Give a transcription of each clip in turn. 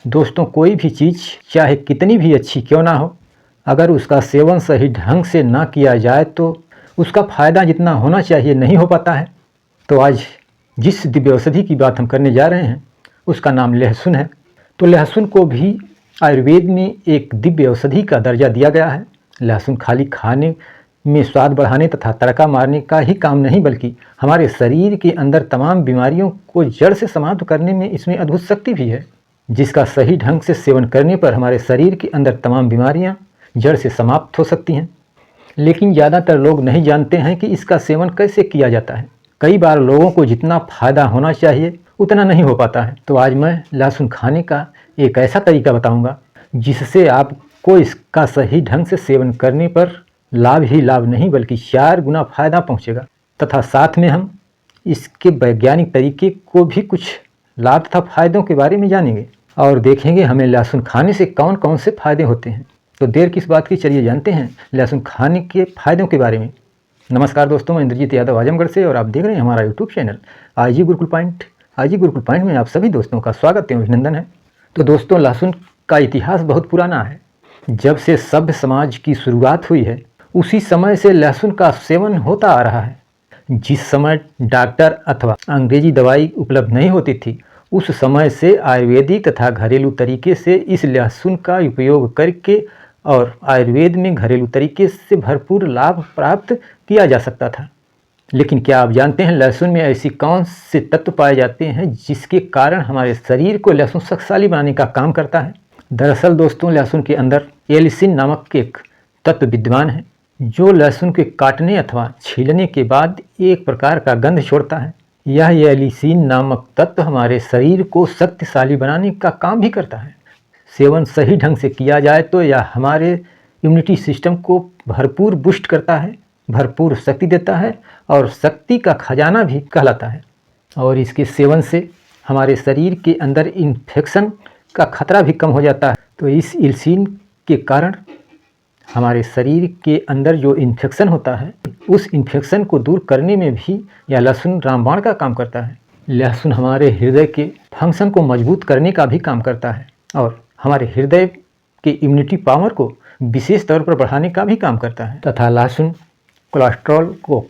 दोस्तों, कोई भी चीज़ चाहे कितनी भी अच्छी क्यों ना हो, अगर उसका सेवन सही ढंग से ना किया जाए तो उसका फ़ायदा जितना होना चाहिए नहीं हो पाता है। तो आज जिस दिव्य औषधि की बात हम करने जा रहे हैं उसका नाम लहसुन है। तो लहसुन को भी आयुर्वेद में एक दिव्य औषधि का दर्जा दिया गया है। लहसुन खाली खाने में स्वाद बढ़ाने तथा तड़का मारने का ही काम नहीं, बल्कि हमारे शरीर के अंदर तमाम बीमारियों को जड़ से समाप्त करने में इसमें अद्भुत शक्ति भी है, जिसका सही ढंग से सेवन करने पर हमारे शरीर के अंदर तमाम बीमारियां जड़ से समाप्त हो सकती हैं। लेकिन ज़्यादातर लोग नहीं जानते हैं कि इसका सेवन कैसे किया जाता है। कई बार लोगों को जितना फ़ायदा होना चाहिए उतना नहीं हो पाता है। तो आज मैं लहसुन खाने का एक ऐसा तरीका बताऊंगा जिससे आपको इसका सही ढंग से सेवन करने पर लाभ ही लाभ नहीं बल्कि 4 गुना फ़ायदा पहुंचेगा। तथा साथ में हम इसके वैज्ञानिक तरीके को भी कुछ लाभ तथा फ़ायदों के बारे में जानेंगे और देखेंगे हमें लहसुन खाने से कौन कौन से फ़ायदे होते हैं। तो देर किस बात की, चलिए जानते हैं लहसुन खाने के फ़ायदों के बारे में। नमस्कार दोस्तों, मैं इंद्रजीत यादव आजमगढ़ से और आप देख रहे हैं हमारा YouTube channel IG Gurukul point. IG Gurukul point में आप सभी दोस्तों का स्वागत एवं अभिनंदन है। तो दोस्तों, लहसुन का इतिहास बहुत पुराना है। जब से सभ्य समाज की शुरुआत हुई है उसी समय से लहसुन का सेवन होता आ रहा है। जिस समय डॉक्टर अथवा अंग्रेजी दवाई उपलब्ध नहीं होती थी उस समय से आयुर्वेदिक तथा घरेलू तरीके से इस लहसुन का उपयोग करके और आयुर्वेद में घरेलू तरीके से भरपूर लाभ प्राप्त किया जा सकता था। लेकिन क्या आप जानते हैं लहसुन में ऐसी कौन से तत्व पाए जाते हैं जिसके कारण हमारे शरीर को लहसुन शक्तिशाली बनाने का काम करता है? दरअसल दोस्तों, लहसुन के अंदर एलिसिन नामक एक तत्व विद्यमान है जो लहसुन के काटने अथवा छीलने के बाद एक प्रकार का गंध छोड़ता है। यह एलिसिन नामक तत्व हमारे शरीर को शक्तिशाली बनाने का काम भी करता है। सेवन सही ढंग से किया जाए तो यह हमारे इम्यूनिटी सिस्टम को भरपूर बूस्ट करता है, भरपूर शक्ति देता है और शक्ति का खजाना भी कहलाता है। और इसके सेवन से हमारे शरीर के अंदर इन्फेक्शन का खतरा भी कम हो जाता है। तो इस एलिसिन के कारण हमारे शरीर के अंदर जो इन्फेक्शन होता है उस इन्फेक्शन को दूर करने में भी यह लहसुन रामबाण का काम करता है। लहसुन हमारे हृदय के फंक्शन को मजबूत करने का भी काम करता है और हमारे हृदय के इम्यूनिटी पावर को विशेष तौर पर बढ़ाने का भी काम करता है। तथा लहसुन कोलेस्ट्रॉल को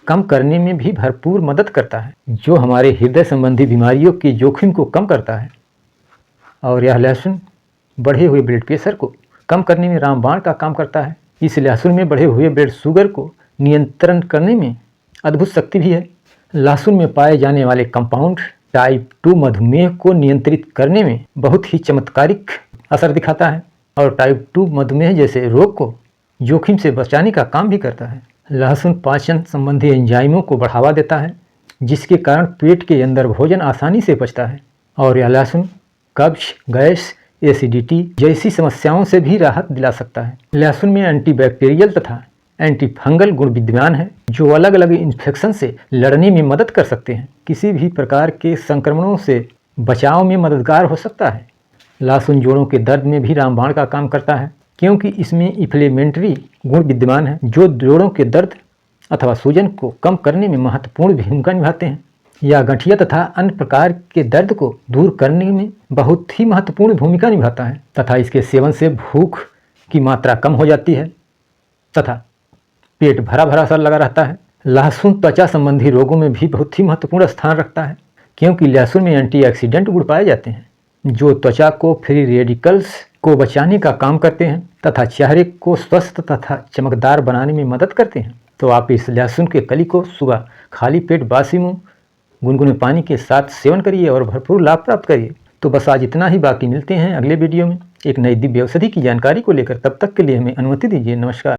कम करने में भी भरपूर मदद करता है, जो हमारे हृदय संबंधी बीमारियों के जोखिम को कम करता है। और यह लहसुन बढ़े हुए ब्लड प्रेशर को कम करने में रामबाण का काम करता है। इस लहसुन में बढ़े हुए ब्लड शुगर को नियंत्रण करने में अद्भुत शक्ति भी है। लहसुन में पाए जाने वाले कंपाउंड टाइप 2 मधुमेह को नियंत्रित करने में बहुत ही चमत्कारिक असर दिखाता है और टाइप 2 मधुमेह जैसे रोग को जोखिम से बचाने का काम भी करता है। लहसुन पाचन संबंधी एंजाइमों को बढ़ावा देता है, जिसके कारण पेट के अंदर भोजन आसानी से पचता है। और यह लहसुन कब्ज, गैस, एसिडिटी जैसी समस्याओं से भी राहत दिला सकता है। लहसुन में एंटीबैक्टीरियल तथा एंटी फंगल गुण विद्यमान है जो अलग अलग इन्फेक्शन से लड़ने में मदद कर सकते हैं। किसी भी प्रकार के संक्रमणों से बचाव में मददगार हो सकता है। लहसुन जोड़ों के दर्द में भी रामबाण का काम करता है, क्योंकि इसमें इन्फ्लेमेटरी गुण विद्यमान है जो जोड़ों के दर्द अथवा सूजन को कम करने में महत्वपूर्ण भूमिका निभाते हैं। यह गठिया तथा अन्य प्रकार के दर्द को दूर करने में बहुत ही महत्वपूर्ण भूमिका निभाता है। तथा इसके सेवन से भूख की मात्रा कम हो जाती है तथा पेट भरा भरा सा लगा रहता है। लहसुन त्वचा संबंधी रोगों में भी बहुत ही महत्वपूर्ण स्थान रखता है, क्योंकि लहसुन में एंटीऑक्सीडेंट गुण पाए जाते हैं जो त्वचा को फ्री रेडिकल्स को बचाने का काम करते हैं तथा चेहरे को स्वस्थ तथा चमकदार बनाने में मदद करते हैं। तो आप इस लहसुन के कली को सुबह खाली पेट बासी मुंह गुनगुने पानी के साथ सेवन करिए और भरपूर लाभ प्राप्त करिए। तो बस आज इतना ही, बाकी मिलते हैं अगले वीडियो में एक नई दिव्य औषधि की जानकारी को लेकर। तब तक के लिए हमें अनुमति दीजिए। नमस्कार।